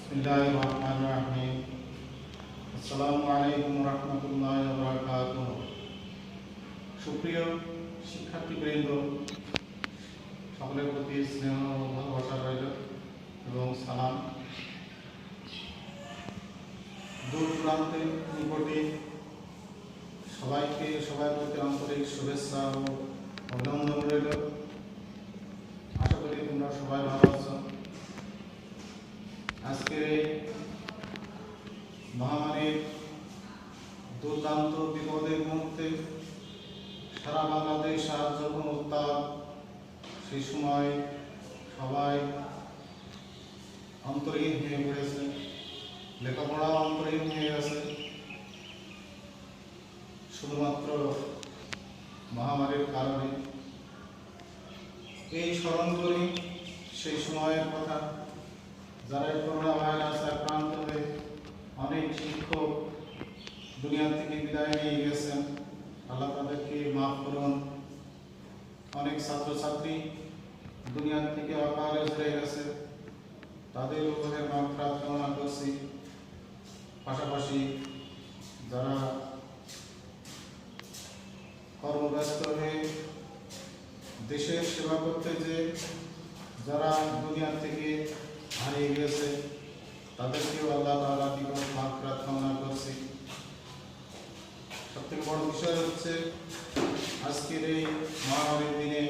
বিসমিল্লাহির রহমানির রহিম। আসসালামু আলাইকুম রহমতুল্লাহি ওয়া বারাকাতুহু। সুপ্রিয় শিক্ষার্থীবৃন্দ, সকলের প্রতি স্নেহ ও ভালোবাসা রইল এবং সালাম। দূর দূরান্তে নিকটে সবার প্রতি আন্তরিক শুভেচ্ছা ও অভিনন্দন রইল। আশা করি তোমরা সবাই ভালো আছো। আজকের এই মহামারীর দুর্দান্ত বিপদের মুহূর্তে সারা বাংলাদেশ আজ যখন উত্তাপ, সেই সময় সবাই অন্তরীণ হয়ে পড়েছে, লেখাপড়া অন্তরীণ হয়ে গেছে। শুধুমাত্র মহামারীর কারণে এই স্মরণ করি সেই সময়ের কথা, যারা এই করোনা ভাইরাস আক্রান্ত হয়ে অনেক শিক্ষক দুনিয়া থেকে বিদায় নিয়ে গেছেন। আল্লাহ তাদেরকে মাফ করুন। অনেক ছাত্রছাত্রী দুনিয়া থেকে অকালে চলে গেছে, তাদের উপরে মাগফিরাত কামনা করছি। পাশাপাশি যারা কর্মব্যস্ত হয়ে দেশের সেবা করতে যে যারা দুনিয়া থেকে হারিয়ে গেছে, তাদেরকেও আল্লাহ তাআলার নিকট মাগফিরাত কামনা করছি। সবথেকে বড় বিষয় হচ্ছে আজকের এই মহামারীর দিনে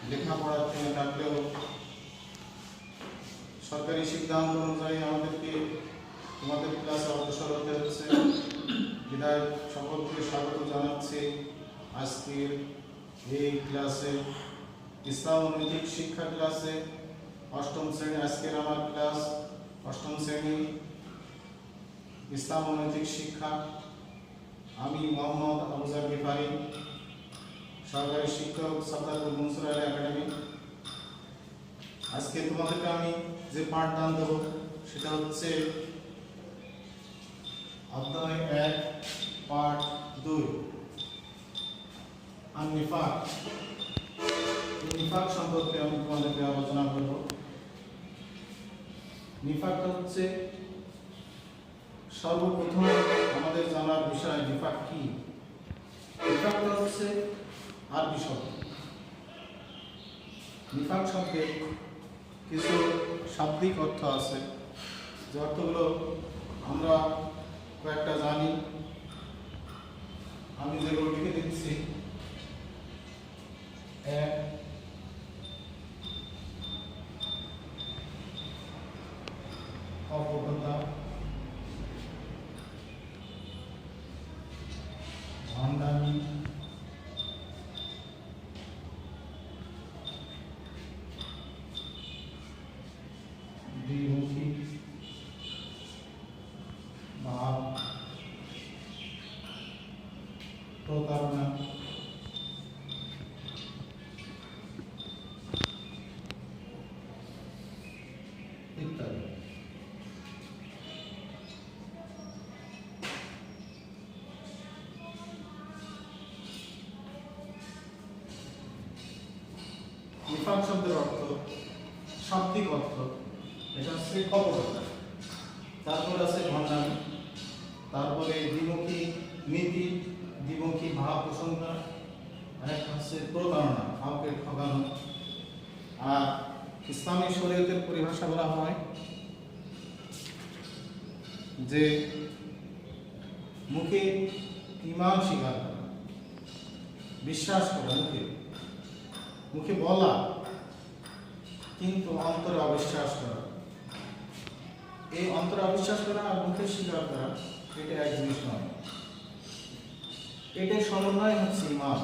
লেখাপড়া থেমে থাকলেও সরকারি সিদ্ধান্ত অনুযায়ী আমাদেরকে তোমাদের ক্লাসে অগ্রসর হতে হচ্ছে। বিদায় সকলকে স্বাগত জানাচ্ছি আজকের এই ক্লাসে, ইসলাম ও নৈতিক শিক্ষা ক্লাসে। অষ্টম শ্রেণী আজকের আমার ক্লাস, অষ্টম শ্রেণী ইসলাম ও নৈতিক শিক্ষা। আমি মোহাম্মদ আবুজার গিফারি, সরকারি শিক্ষক, সরদারপুর মনসুর আলী একাডেমি। আজকে তোমাদেরকে আমি যে পাঠদান দেব সেটা হচ্ছে অধ্যায় 1 পাঠ 2 নিফাক। নিফাক সম্পর্কে আমি তোমাদেরকে আলোচনা করব। নিফাকটা হচ্ছে সর্বপ্রথম আমাদের জানার বিষয়। নিফাক কি? নিফাকটা হচ্ছে আরবি শব্দ। নিফাক শব্দের কিছু শাব্দিক অর্থ আছে, যে অর্থগুলো আমরা কয়েকটা জানি। আমি যেগুলো লিখে দিচ্ছি: এক, অপরতা, ভণ্ডামি, দ্বিমুখী ভাব, প্রতারণা, ইত্যাদি। নিফাক শব্দের অর্থ, শাব্দিক অর্থ, এটা হচ্ছে কপটতা। তারপর আছে ভণ্ডামি, তারপরে দ্বিমুখী নীতি, দ্বিমুখী ভাব পোষণ করা, আরেকটা হচ্ছে প্রতারণা, কাউকে ঠকানো। আর ইসলামী শরীয়তের পরিভাষা বলা হয় যে মুখে ঈমান স্বীকার করা, বিশ্বাস করা, মুখে বলা কিন্তু অন্তরে অবিশ্বাস করা। এই অন্তরে অবিশ্বাস করা আর মুখে স্বীকার করা এটা এক জিনিস নয়। এটাই সমন্বয় হচ্ছে ঈমান।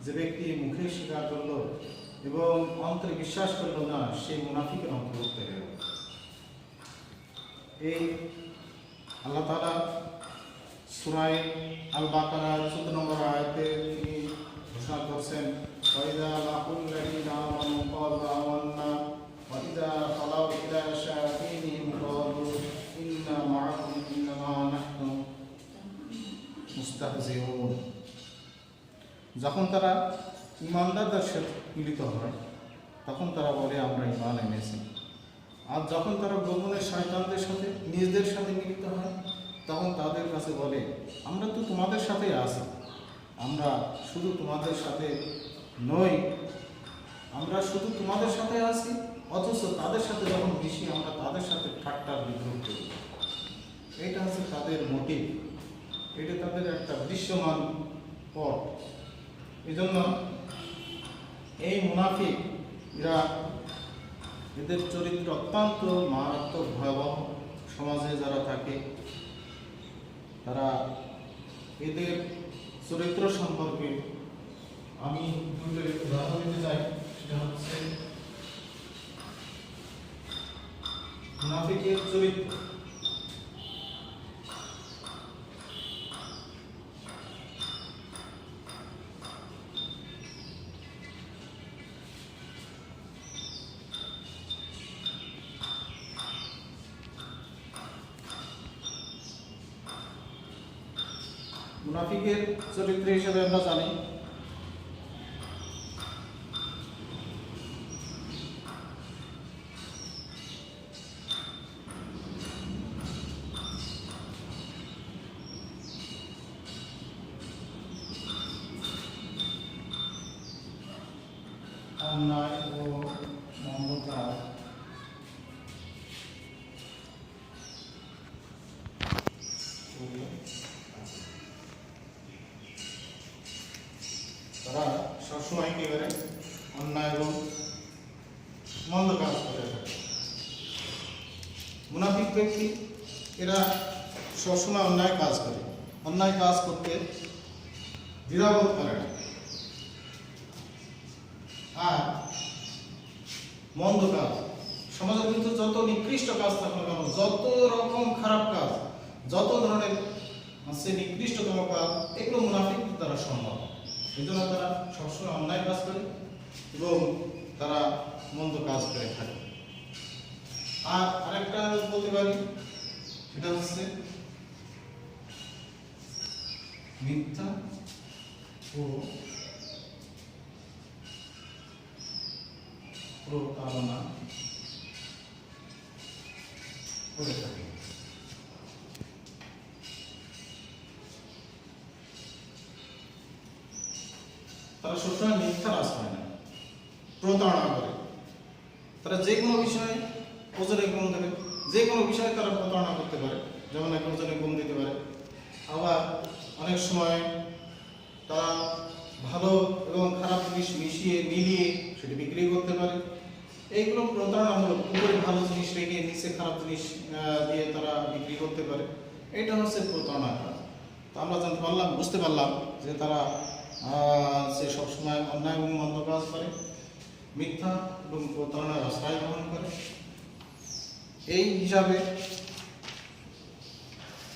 যে ব্যক্তি মুখে স্বীকার করলো এবং অন্তরে বিশ্বাস করলো না, সেই মুনাফিকের অন্তর্ভুক্ত হয়ে গেল। এই আল্লাহ তাআলা সূরা আল বাকারার 14 নম্বর আয়াতে তিনি ঘোষণা করছেন, ওয়াইদা লাকুল লাযিনা আমানু ক্বালু আমান্না ওয়া ইযা খালাউ ইলা শায়াতিনহিম ক্বালু ইন্না মা'আকুম ইন্নামা নাহনু মুস্তাহজিউন। যখন তারা ঈমানদারদের সাথে মিলিত হয় তখন তারা বলে, আমরা ঈমান এনেছি। আর যখন তারা গোপনে শয়তানদের সাথে নিজেদের সাথে মিলিত হয়, তখন তাদের কাছে বলে, আমরা তো তোমাদের সাথেই আছি, আমরা শুধু তোমাদের সাথে নই, আমরা শুধু তোমাদের সাথে আছি, অথচ তাদের সাথে যখন মিশি আমরা তাদের সাথে ঠাট্টা বিদ্রোহ করি। এটা হচ্ছে তাদের মোটিভ, এটা তাদের একটা দৃশ্যমান পথ। এই জন্য এই মুনাফিক এদের চরিত্র অত্যন্ত মারাত্মক ভয়াবহ। সমাজে যারা থাকে তারা এদের চরিত্র সম্পর্কে আমি দুটো উদাহরণ দিতে চাই। সেটা হচ্ছে মুনাফিকের চরিত্র। মুনাফিকের চরিত্র হিসেবে আমরা জানি অন্যায় ও মন্দ কাজ তারা সবসময় কি করে? অন্যায় এবং মন্দ কাজ করে থাকে। মুনাফিক ব্যক্তি এরা সবসময় অন্যায় কাজ করে, অন্যায় কাজ করতে দ্বিধাবোধ করে না। আর মন্দ কাজ, সমাজের কিন্তু যত নিকৃষ্ট কাজ থাকুক না কেন, যত রকম খারাপ কাজ, যত ধরনের নিকৃষ্টতম কাজ, এগুলো মুনাফিক দ্বারা সম্ভব। এই জন্য তারা সবসময় অন্যায় কাজ করে এবং তারা মন্দ কাজ করে থাকে। আর আরেকটা বলতে পারি, সেটা হচ্ছে মিথ্যা ও প্রতারণা করে থাকে। তারা সবসময় মিথ্যার আশ্রয় নেয়, প্রতারণা করে। তারা যে কোনো বিষয়ে ওজনে কম দেবে, যে কোনো বিষয়ে তারা প্রতারণা করতে পারে। যেমন এক ওজনে কম দিতে পারে। আবার অনেক সময় তারা ভালো এবং খারাপ জিনিস মিলিয়ে সেটি বিক্রি করতে পারে। এইগুলো প্রতারণামূলক। উপরে ভালো জিনিস রেখে নিচে খারাপ জিনিস দিয়ে তারা বিক্রি করতে পারে। এটা হচ্ছে প্রতারণা কাজ। তো আমরা জানতে পারলাম, বুঝতে পারলাম যে তারা সে সবসময় অন্যায় এবং মন্দ কাজ করে, মিথ্যা এবং প্রতারণার আশ্রয় গ্রহণ করে। এই হিসাবে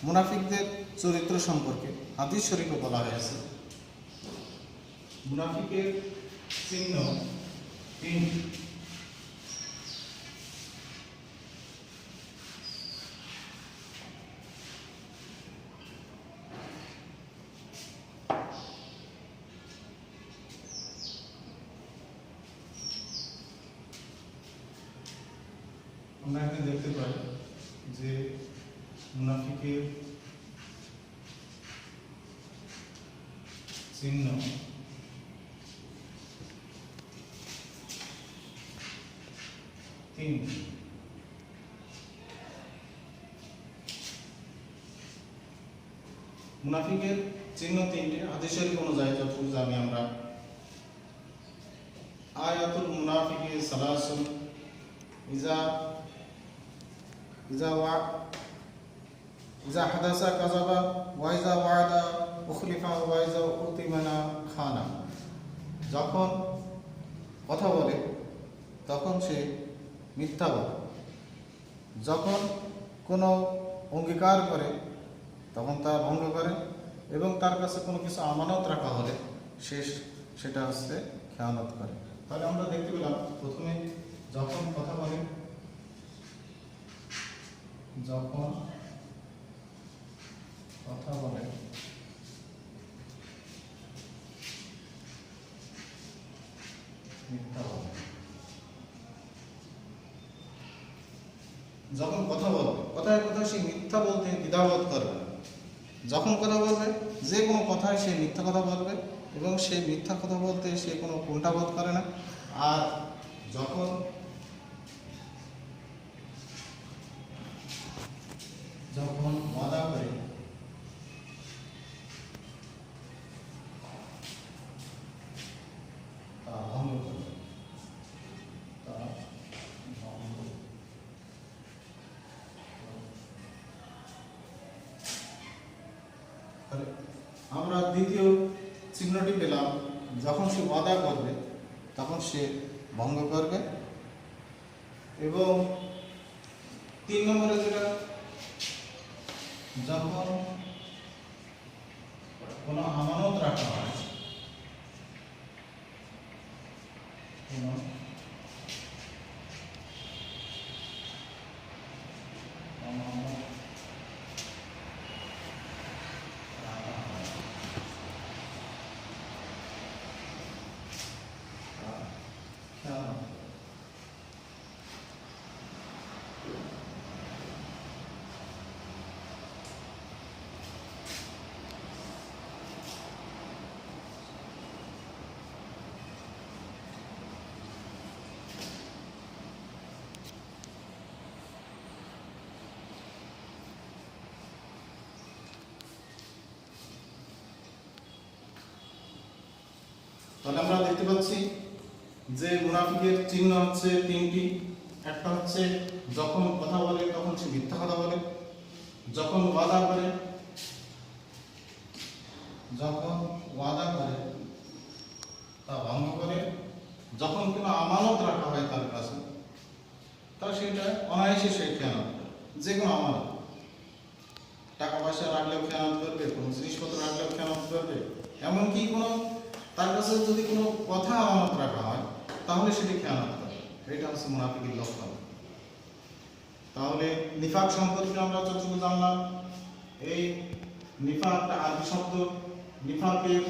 মুনাফিকদের চরিত্র সম্পর্কে হাদিস শরীফে বলা হয়েছে, মুনাফিকের চিহ্ন তিনটি। আমরা এখানে দেখতে পাই যে মুনাফিকের চিহ্ন তিনটি। মুনাফিকের চিহ্ন তিনটি। হাদিস শরীফ অনুযায়ী যতটুকু জানি আমরা, আয়াতুল মুনাফিকি সালাসুন, ইজা হাদাসা কাযাবা, ওয়া ইজা ওয়া'আদা উখলিফা, ওয়া ইজা উতিমানা খানা। যখন কথা বলে তখন সে মিথ্যা বলে, যখন কোনো অঙ্গীকার করে তখন তা ভঙ্গ করে, এবং তার কাছে কোনো কিছু আমানত রাখা হলে সেটা হচ্ছে খেয়ানত করে। তাহলে আমরা দেখতে পেলাম প্রথমে যখন কথা বলে, মিথ্যা বলে। যখন কথা বলবে, কথায় কথায় সে মিথ্যা বলতে দ্বিধাবোধ করবে না। যখন কথা বলবে, যে কোনো কথায় সে মিথ্যা কথা বলবে এবং সে মিথ্যা কথা বলতে সে কোনো কুণ্ঠাবোধ করে না। আর যখন যখন ওয়াদা করে তা ভঙ্গ করবে, তা ভঙ্গ করে। আমরা দ্বিতীয় চিহ্নটি পেলাম, যখন সে ওয়াদা করবে তখন সে ভঙ্গ করবে। এবং 3 নম্বরে যেটা, যখন কোনো আমানত রাখা হয়, কোনো আমানত রাখা হয়, তা খেয়াল রাখতে হবে। তাহলে আমরা দেখতে পাচ্ছি যে মুনাফিকের চিহ্ন হচ্ছে 3টি। একটা হচ্ছে যখন কথা বলে তখন সে মিথ্যা কথা বলে, যখন ওয়াদা করে, যখন ওয়াদা করে তা ভঙ্গ করে, যখন কোনো আমানত রাখা হয় তার কাছে তা সেটা অনায়াসে সে খেয়ানত করে। যে কোনো আমানত, টাকা পয়সা রাখলেও খেয়ানত করবে, কোনো জিনিসপত্র রাখলেও খেয়ানত করবে, এমনকি কোনো তার কাছে যদি কোনো কথা আমানত রাখা হয় তাহলে সেটি খেয়ানত করে। এটা হচ্ছে মুনাফিকের লক্ষণ। তাহলে নিফাক সম্পর্কে আমরা যতটুকু জানলাম, এই নিফাক একটা আরবি শব্দ। নিফাকের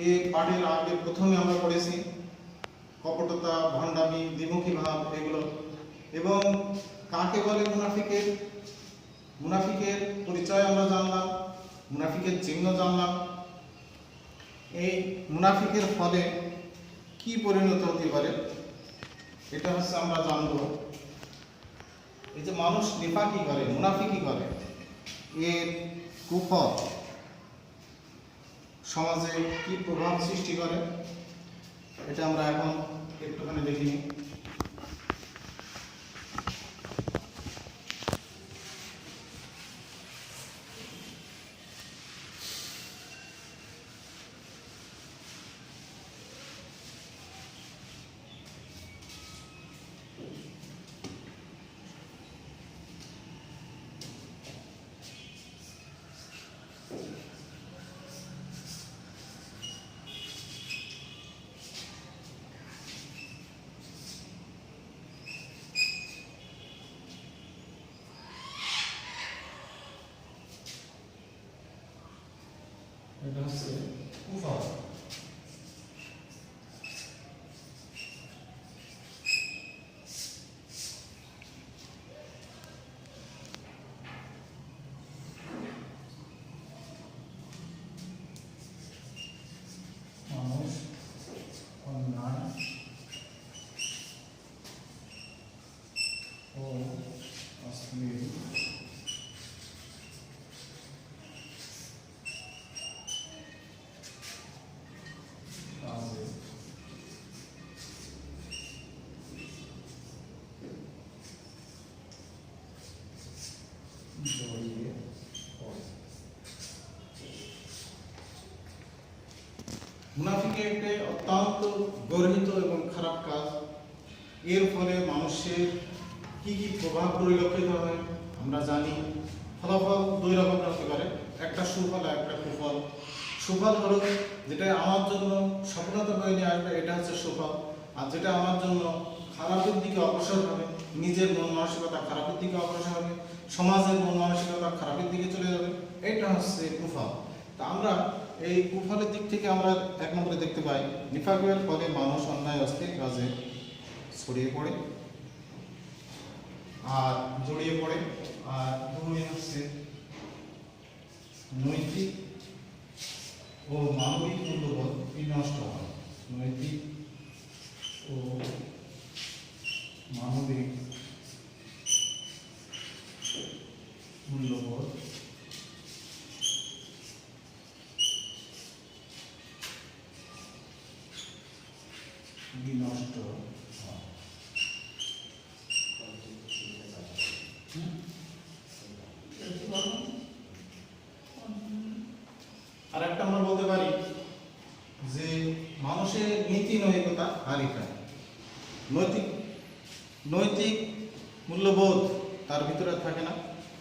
এই পাঠের আগে প্রথমে আমরা পড়েছি কপটতা, ভণ্ডামি, দ্বিমুখী ভাব এগুলো। এবং কাকে বলে মুনাফিকের, মুনাফিকের পরিচয় আমরা জানলাম, মুনাফিকের চিহ্ন জানলাম। এই মুনাফিকের ফলে কি পরিণত হতে পারে এটা হচ্ছে আমরা জানবো। এই যে মানুষ নিফাকি করে, মুনাফিকি করে, এর কুফল সমাজে কি প্রভাব সৃষ্টি করে এটা আমরা এখন একটুখানি দেখিনি। এটা হচ্ছে কুফল। মানুষ অন্যায় ও অশ্লীল কাজে জড়িয়ে পড়ে। মুনাফিকে একটি অত্যন্ত গর্হিত এবং খারাপ কাজ। এর ফলে মানুষের কি কি প্রভাব পরিলক্ষিত হয় আমরা জানি। ফলাফল 2 রকমের হতে পারে, একটা সুফল আর একটা কুফল। সুফল হলো যেটা আমার জন্য সফলতা বয়ে নিয়ে আসবে, এটা হচ্ছে সুফল। আর যেটা আমার জন্য খারাপের দিকে অগ্রসর হবে, নিজের মন মানসিকতা খারাপের দিকে অগ্রসর হবে, সমাজের মন মানসিকতা খারাপের দিকে চলে যাবে, এটা হচ্ছে কুফল। তা আমরা এই কুফলের দিক থেকে আমরা 1 নম্বরে দেখতে পাই নিফাকের ফলে মানুষ অন্যায় অশ্লীল কাজে ছড়িয়ে পড়ে। আর জড়িয়ে পড়ে। আর দুই হচ্ছে নৈতিক ও মানবিক মূল্যবোধ বিনষ্ট হয়। নৈতিক ও মানবিক মূল্যবোধ বিনষ্ট হয়। আর একটা আমরা বলতে পারি যে মানুষের নীতি নৈতিকতা হারিয়ে ফেলে। নৈতিক মূল্যবোধ তার ভিতরে থাকে না,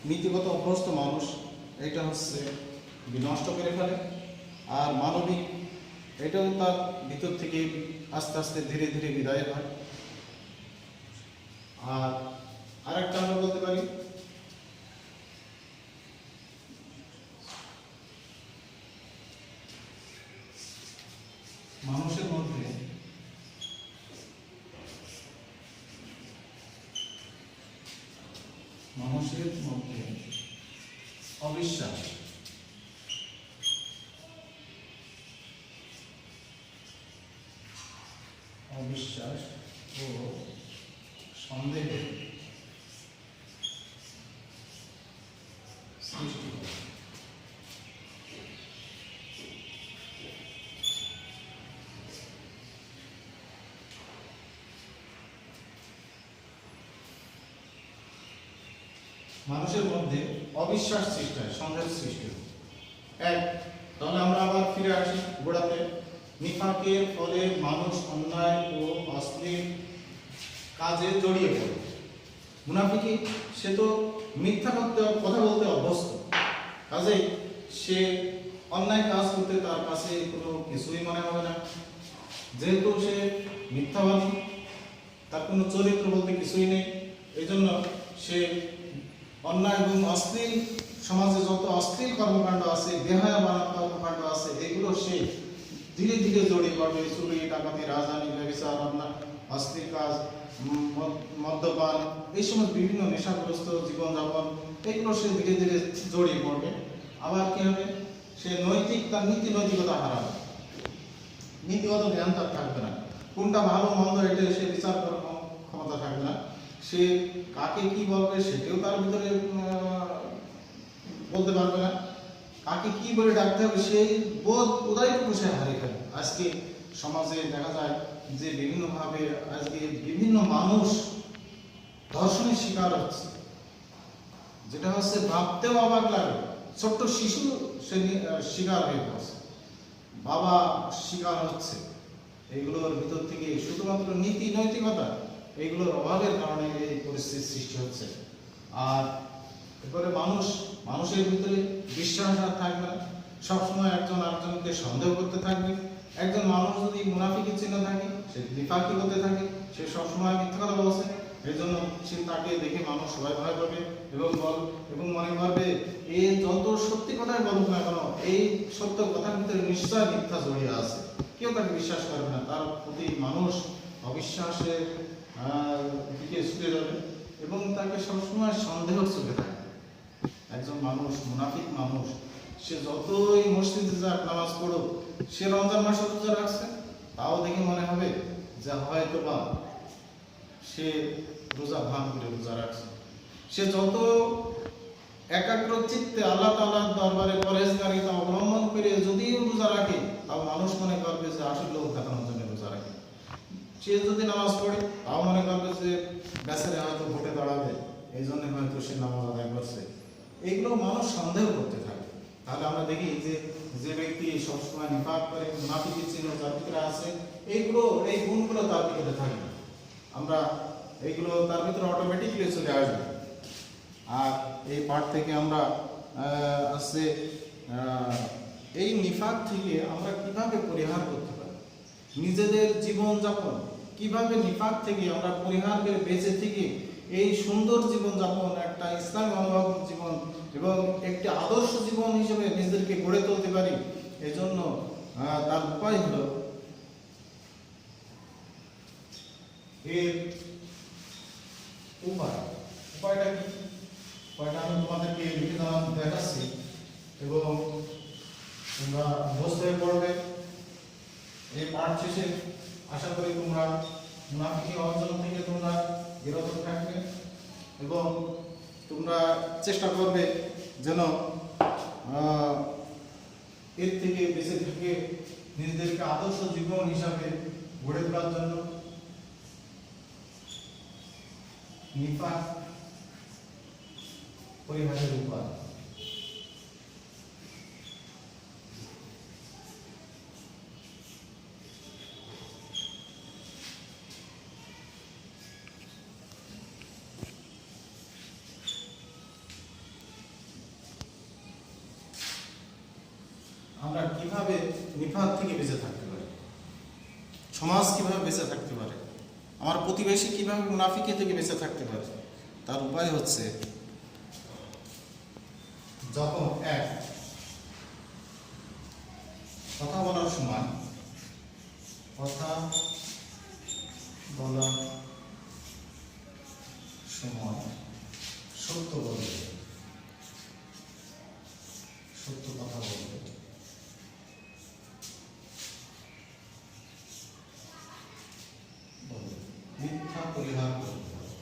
নীতিগত অভ্যস্ত মানুষ এটা হচ্ছে বিনষ্ট করে ফেলে। আর মানবিক এটাও তার ভিতর থেকে আস্তে আস্তে ধীরে ধীরে বিদায় হয়। আর আরেকটা আমরা বলতে পারি মানুষের মধ্যে অবিশ্বাস ও সন্দেহ সৃষ্টি করে। মানুষের মধ্যে অবিশ্বাস সৃষ্টি হয়, সন্দেহ সৃষ্টি হয়। এক, তাহলে আমরা আবার ফিরে আসি গোড়াতে। নিফাকের ফলে মানুষ অন্যায় ও অশ্লীল কাজে জড়িয়ে পড়ে। মুনাফিকি সে তো মিথ্যা কথা বলতে অভ্যস্ত, কাজেই সে অন্যায় কাজ করতে তার কাছে কোনো কিছুই মনে হবে না। যেহেতু সে মিথ্যাবাদী, তার কোনো চরিত্র বলতে কিছুই নেই, এই জন্য সে অন্যায় এবং অশ্লীল সমাজে যত অশ্লীল কর্মকাণ্ড আছে, বেহায়ামানব কর্মকাণ্ড আছে, এগুলো সে ধীরে ধীরে জড়িয়ে পড়বে। চুরি, ডাকাতি, রাজধানী, ব্যভিচার, অশ্লীল কাজ, মদ্যপান, এই সময় বিভিন্ন নেশাগ্রস্ত জীবনযাপন, এগুলো সে ধীরে ধীরে জড়িয়ে পড়বে। আবার কি হবে, সে তার নীতি নৈতিকতা হারাবে, নীতিগত জ্ঞান তার থাকবে না, কোনটা ভালো মন্দ এটা সে বিচার করার ক্ষমতা থাকবে না। সে কাকে কি বলবে সেটাও তার ভিতরে বলতে পারবে না, কাকে কি বলে ডাকতে হবে সেই বোধ উদয়টুকু সে হারিয়ে ফেলে। আজকে সমাজে দেখা যায় যে বিভিন্নভাবে আজকে বিভিন্ন মানুষ ধর্ষণের শিকার হচ্ছে, যেটা হচ্ছে ভাবতেও অবাক লাগে। ছোট্ট শিশু সে শিকার হয়ে পড়ছে, বাবা শিকার হচ্ছে। এইগুলোর ভিতর থেকে শুধুমাত্র নীতি নৈতিকতা এইগুলোর অভাবের কারণে এই পরিস্থিতির সৃষ্টি হচ্ছে। আর এরপরে মানুষের ভিতরে বিশ্বাস আর থাকবে না, সবসময় একজন আরেকজনকে সন্দেহ করতে থাকবে। একজন মানুষ যদি মুনাফিকের চিহ্ন থাকে, সে নিফাকি হতে থাকে, সে সবসময় মিথ্যা কথা বলছে, এই জন্য সে তাকে দেখে মানুষ সবাই ভয় পাবে এবং মনে করবে এ যত সত্যি কথাই বলুক না কেন, এই সত্য কথার ভিতরে নিশ্চয় মিথ্যা জড়িয়ে আছে, কেউ তাকে বিশ্বাস করবে না। তার প্রতি মানুষ অবিশ্বাসের দিকে ছুটে যাবে এবং তাকে সবসময় সন্দেহ চোখে থাকবে। একজন মানুষ, মুনাফিক মানুষ, সে যতই মসজিদে যাক, নামাজ পড়ুক, সে রমজান মাসে রোজা রাখছে, তাও দেখে মনে হবে যে হয়তো বা সে রোজা ভাঙ করে রোজা রাখছে। সে যত একাগ্র চিত্তে আল্লাহ তাআলার দরবারে পরহেজগারিতা অবলম্বন করে যদিও রোজা রাখে, তাও মানুষ মনে করবে যে আসলে লোক দেখানোর জন্য রোজা রাখে। সে যদি নামাজ পড়ে, তাও মনে করবে যে বেচারে হয়তো ভোটে দাঁড়াবে, এই জন্য হয়তো সে নামাজ আদায় করছে। এইগুলো মানুষ সন্দেহ করতে থাকে। তাহলে আমরা দেখি যে ব্যক্তি সবসময় নিফাক করে, মুনাফিকের চিহ্ন যার ভিতরে আছে, এই গুণগুলো তার ভিতরে থাকে, আমরা এইগুলো তার ভিতরে অটোমেটিকলি চলে আসবে। আর এই পাঠ থেকে আমরা আসছে এই নিফাক থেকে আমরা কিভাবে পরিহার করতে পারি, নিজেদের জীবনযাপন কিভাবে নিফাক থেকে আমরা পরিহার করে বেঁচে থেকে এই সুন্দর জীবনযাপন, একটা ইসলামী মনোভাব জীবন এবং একটি আদর্শ জীবন হিসেবে নিজেদেরকে গড়ে তুলতে পারি। এই জন্য তার উপায় হলো উপায়টা কি? উপায়টা আমি তোমাদেরকে লিখে দেখাচ্ছি এবং তোমরা মুখস্থ হয়ে পড়বে। এই পাঠ শেষে আশা করি তোমরা মুনাফিকি অর্জন থেকে তোমরা বিরত থাকবে এবং তোমরা চেষ্টা করবে যেন এর থেকে বেঁচে থেকে নিজেদেরকে আদর্শ জীবন হিসাবে গড়ে তোলার জন্য। নিফাক পরিহারের উপায়। আমরা কিভাবে নিফাক থেকে বেঁচে থাকতে পারি, সমাজ কিভাবে বেঁচে থাকতে পারে, আমার প্রতিবেশী কিভাবে মুনাফিকি থেকে বেঁচে থাকতে পারে, তার উপায় হচ্ছে যখন এক কথা বলার সময় কথা বলার সময় সত্য বলবে, সত্য কথা বলবে, মিথ্যা পরিহার করতে হবে।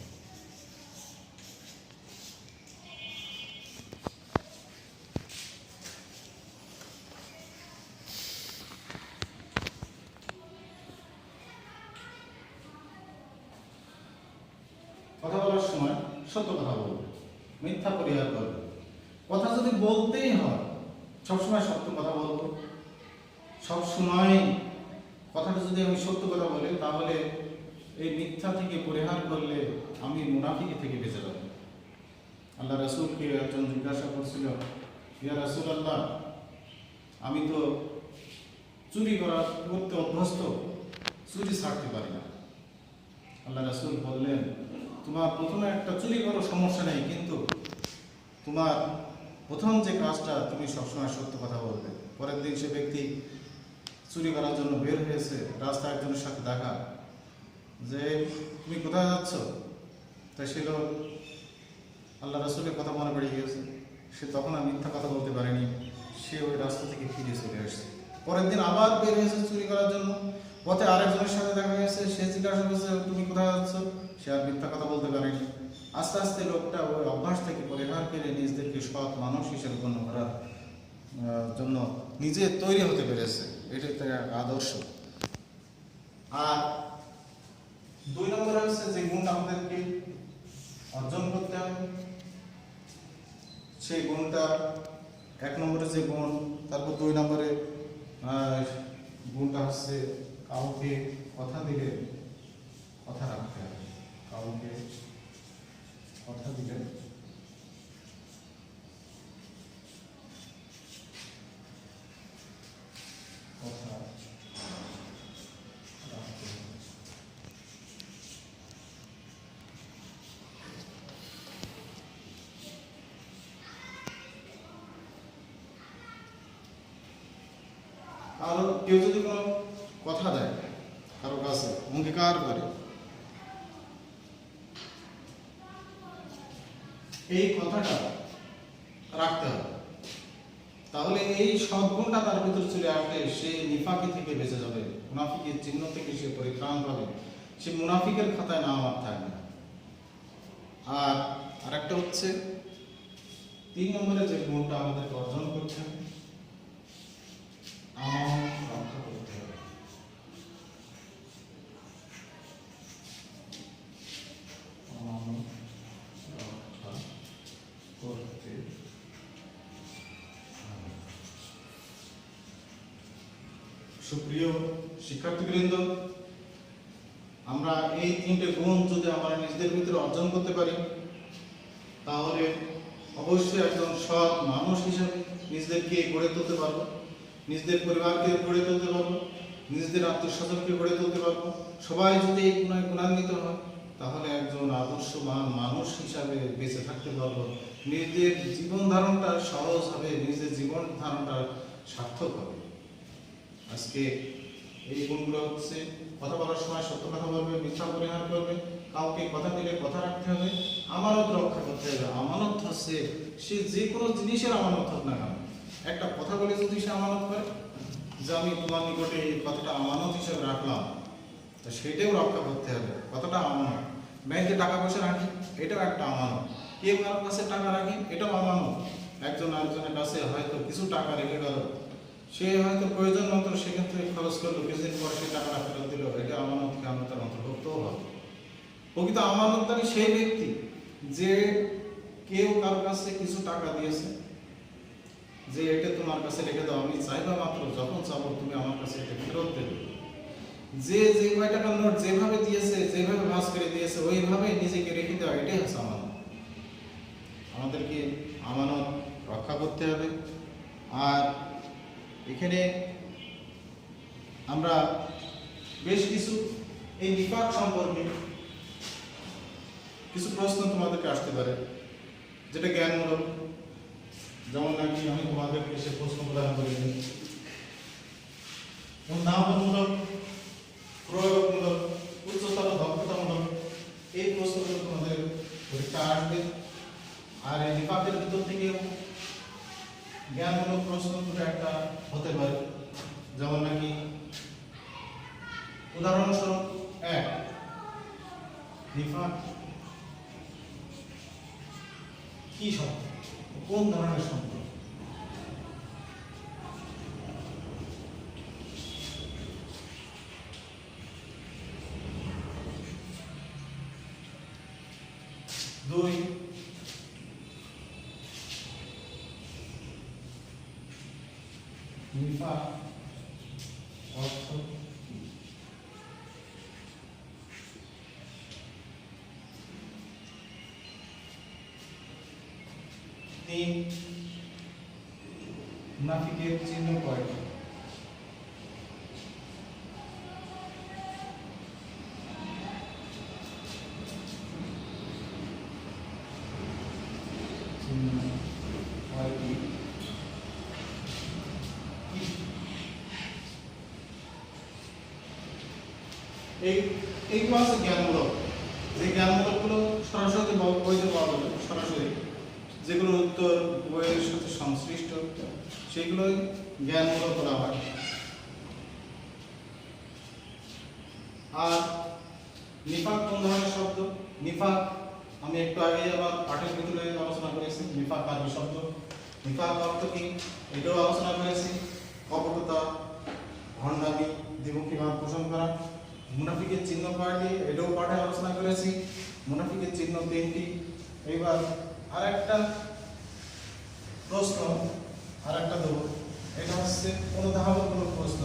কথা বলার সময় সত্য কথা বলবে, মিথ্যা পরিহার করবে। কথা যদি বলতেই হয় সবসময় সত্য কথা বলবো। সবসময় কথাটা যদি আমি সত্য কথা বলি তাহলে এই মিথ্যা থেকে পরিহার করলে আমি মুনাফিকি থেকে বেঁচে যাব। আল্লাহ রাসূলকে একজন জিজ্ঞাসা করছিল, ইয়া রাসূলুল্লাহ, আমি তো চুরি করতে অভ্যস্ত, চুরি ছাড়তে পারি না। আল্লাহ রাসূল বললেন, তোমার প্রথমে একটা চুরি করো সমস্যা নেই, কিন্তু তোমার প্রথম যে কাজটা তুমি সবসময় সত্য কথা বলবে। পরের দিন সে ব্যক্তি চুরি করার জন্য বের হয়েছে, রাস্তায় একজনের সাথে দেখা, যে তুমি কোথায় যাচ্ছ? তাই সে লোক আল্লাহ রাসূলের কথা মনে পড়ে গিয়েছে, সে তখন আর মিথ্যা কথা বলতে পারেনি, সে ওই রাস্তা থেকে ফিরে চলে আসছে। পরের দিন আবার বের হয়েছে চুরি করার জন্য, পথে আরেকজনের সাথে দেখা গেছে, সে জিজ্ঞাসা করছে তুমি কোথায় যাচ্ছ? সে আর মিথ্যা কথা বলতে পারেনি। আস্তে আস্তে লোকটা ওই অভ্যাস থেকে পরিহার করে নিজেদেরকে সৎ মানুষ হিসেবে গণ্য করার জন্য নিজে তৈরি হতে পেরেছে। এটাই তার আদর্শ। আর দুই নম্বরে হচ্ছে যে গুণ আমাদেরকে অর্জন করতে হবে, সেই গুণটা এক নম্বরে যে গুণ, তারপর দুই নম্বরে গুণটা হচ্ছে কাউকে কথা দিলে কথা রাখতে হবে। কাউকে কথা দিলে কথা রাখতে হবে। আর কেউ যদি কোনো কথা দেয় কারো কাছে, অঙ্গীকার করে, এই কথাটা রাখতে হবে। তাহলে এই সদ্গুণটা তার ভিতরে চলে আসলে সে নিফাকি থেকে বেঁচে যাবে, মুনাফিকের চিহ্ন থেকে সে পরিত্রাণ পাবে, সে মুনাফিকের খাতায় নাম আর থাকবে না। আর আরেকটা হচ্ছে তিন নম্বরে যে গুণটা আমাদেরকে অর্জন করতে হবে, আমানত রক্ষা করতে হবে। আমানত রক্ষা করতে হবে। সুপ্রিয় শিক্ষার্থীবৃন্দ, আমরা এই তিনটে গুণ যদি আমরা নিজেদের ভিতরে অর্জন করতে পারি তাহলে অবশ্যই একজন সৎ মানুষ হিসেবে নিজেদেরকে গড়ে তুলতে পারবো, নিজেদের পরিবারকে গড়ে তুলতে পারবো, নিজেদের আত্মীয়স্বজনকে গড়ে তুলতে পারবো। সবাই যদি এই গুণায় গুণান্বিত হয় তাহলে একজন আদর্শবান মানুষ হিসাবে বেঁচে থাকতে পারবো, নিজেদের জীবন ধারণটা সহজ হবে, নিজের জীবন ধারণটা সার্থক হবে। আজকে এই গুণগুলো হচ্ছে কথা বলার সময় সত্য কথা বলবে, মিথ্যা পরিহার করবে, কাউকে কথা দিলে কথা রাখতে হবে, আমানত রক্ষা করতে হবে। আমানত হচ্ছে সে যে কোনো জিনিসের আমানত হোক না কেন, একটা কথা বলে যদি সে আমানত করে যে আমি তোমার নিকটে এই কথাটা আমানত হিসেবে রাখলাম, তো সেটাও রক্ষা করতে হবে। কথাটা আমানত। ব্যাংকে টাকা পয়সা রাখি, এটাও একটা আমানত। কেউ কারোর কাছে টাকা রাখি, এটাও আমানত। একজন আরেকজনের কাছে হয়তো কিছু টাকা রেখে গেল, সে হয়তো প্রয়োজন মতো সেক্ষেত্রে খরচ করলো, কিছুদিন পর সে টাকাটা ফেরত দিল, এটা আমানত খেয়ানতের অন্তর্ভুক্তও হবে। প্রকৃত আমানতদারী সেই ব্যক্তি যে কেউ কারোর কাছে কিছু টাকা দিয়েছে, যে এটা তোমার কাছে রেখে দাও, আমি চাইবা মাত্র যখন চাবো তুমি আমার কাছে এটা ফেরত দেবে। যে যে কয় টাকার নোট যেভাবে দিয়েছে, যেভাবে ভাঁজ করে দিয়েছে, ওইভাবে নিজেকে রেখে দেওয়া, এটাই হচ্ছে আমানত। আমাদেরকে আমানত রক্ষা করতে হবে। আর এখানে আমরা বেশ কিছু এই নিফাক সম্পর্কে কিছু প্রশ্ন তোমাদেরকে আসতে পারে, যেটা জ্ঞানমূলক। যেমন নাকি আমি তোমাদেরকে সে প্রশ্ন প্রদান করিনি, উদ্ভাবনমূলক, প্রয়োগমূলক, উচ্চতর দক্ষতামূলক, এই প্রশ্নগুলো তোমাদের পরীক্ষা আসবে। আর এই নিফাকের ভিতর থেকে জ্ঞানমূলক প্রশ্ন দুটো একটা হতে পারে। যেমন নাকি উদাহরণস্বরূপ 1, নিফাক কি শব্দ, কোন ধরনের শব্দ? 2, নিফাক অর্থ কি? 3, মুনাফিকের চিহ্ন কয়টি? 4টি। এইগুলো আছে জ্ঞানমূলক। যে জ্ঞানমূলকগুলো সরাসরি বইতে পাওয়া যাবে, সরাসরি যেগুলো উত্তর বইয়ের সাথে সংশ্লিষ্ট, সেগুলোই জ্ঞানমূলক বলা হয়। আর নিফাক কোন ধরনের শব্দ? নিফাক আমি একটু আগে আমার পাঠের ভিতরে আলোচনা করেছি। নিফাক আরবি শব্দ। নিফাক অর্থ কি, এটাও আলোচনা করেছি। কপটতা, ভণ্ডামি, দ্বিমুখী ভাব পোষণ করা। মুনাফিকের চিহ্ন কয়টি, এটাও পাঠে আলোচনা করেছি। মুনাফিকের চিহ্ন 3টি। এইবার আরেকটা প্রশ্ন, আরেকটা দেব, এটা হচ্ছে অনুধাবনমূলক প্রশ্ন।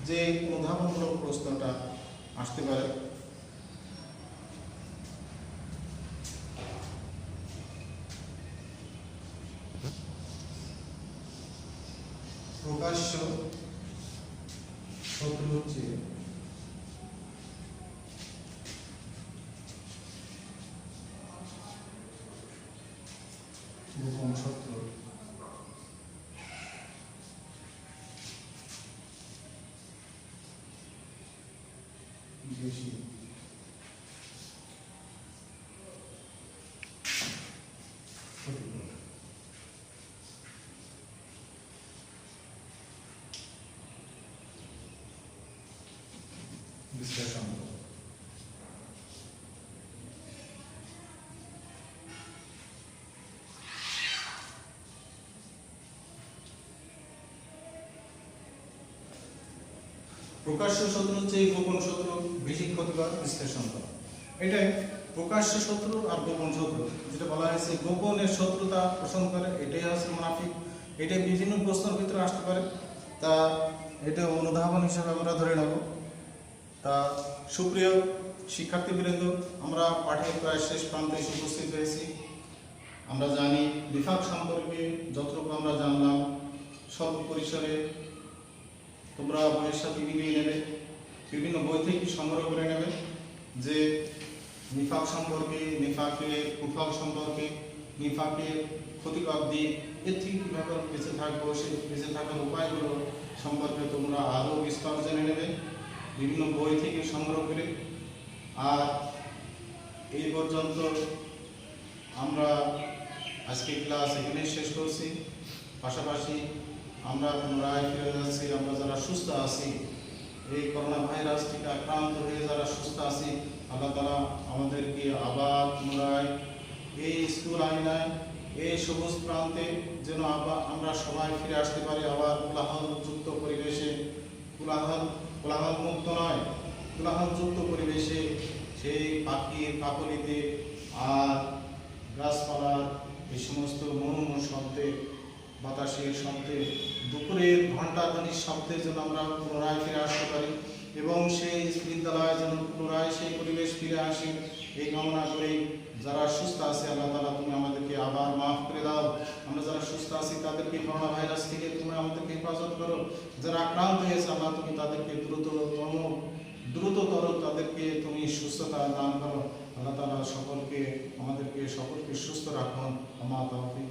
যে অনুধাবনমূলক প্রশ্নটা আসতে পারে, প্রকাশ্য শত্রুর চেয়ে গোপন শত্রু বেশি ক্ষতিকর। বিশ্লেষণ প্রকাশ্য শত্রুর চেয়ে গোপন শত্রু বেশি ক্ষতিকর, বিশ্লেষণ করা। এটাই প্রকাশ্য শত্রু আর গোপন শত্রু, যেটা বলা হয়েছে গোপনের শত্রুতা পোষণ করে, এটাই হচ্ছে মুনাফিক। এটা বিভিন্ন প্রশ্নের ভিতরে আসতে পারে, তা এটা অনুধাবন হিসাবে আমরা ধরে নেব। তা সুপ্রিয় শিক্ষার্থীবৃন্দ, আমরা পাঠের প্রায় শেষ প্রান্তে এসে উপস্থিত হয়েছি। আমরা জানি নিফাক সম্পর্কে যতটুকু আমরা জানলাম, স্বল্প পরিসরে তোমরা বইয়ের সাথে মিলিয়ে নেবে, বিভিন্ন বই থেকে সংগ্রহ করে নেবে যে নিফাক সম্পর্কে, নিফাকের কুফল সম্পর্কে, নিফাকের ক্ষতিকর দিক, এর থেকে কীভাবে বেঁচে থাকবো, সেই বেঁচে থাকার উপায়গুলো সম্পর্কে তোমরা আরও বিস্তার জেনে নেবে। বিভিন্ন বই থেকে সংগ্রহ করে। আর এই পর্যন্ত আমরা আজকে ক্লাস এখানে শেষ করছি। পাশাপাশি আমরা পুনরায় ফিরে যাচ্ছি, আমরা যারা সুস্থ আছি, এই করোনা ভাইরাস থেকে আক্রান্ত হয়ে যারা সুস্থ আছি, আল্লাহ তাআলা আমাদেরকে আবার পুনরায় এই স্কুল আইনায় এই সবুজ প্রান্তে যেন আবার আমরা সবাই ফিরে আসতে পারি, আবার কোলাহলযুক্ত পরিবেশে, কোলাহল মুক্ত নয়, কোলাহলযুক্ত পরিবেশে সেই পাখির কাকলিতে আর গাছপালার এই সমস্ত মনোময় শব্দে, বাতাসের শব্দে, দুপুরের ঘণ্টাধ্বনির শব্দে যেন আমরা পুনরায় ফিরে আসতে পারি এবং সেই বিদ্যালয়ে যেন পুনরায় সেই পরিবেশ ফিরে আসে, এই কামনা করেই যারা সুস্থ আছে আল্লাহ তাআলা তুমি আমাদেরকে আবার মাফ করে দাও। আমরা যারা সুস্থ আছি তাদেরকে করোনা ভাইরাস থেকে তুমি আমাদেরকে হেফাজত করো। যারা আক্রান্ত হয়েছে আল্লাহ তুমি তাদেরকে দ্রুততর তাদেরকে তুমি সুস্থতা দান করো। আল্লাহ তাআলা আমাদেরকে সকলকে সুস্থ রাখুন। আমা তাওফীক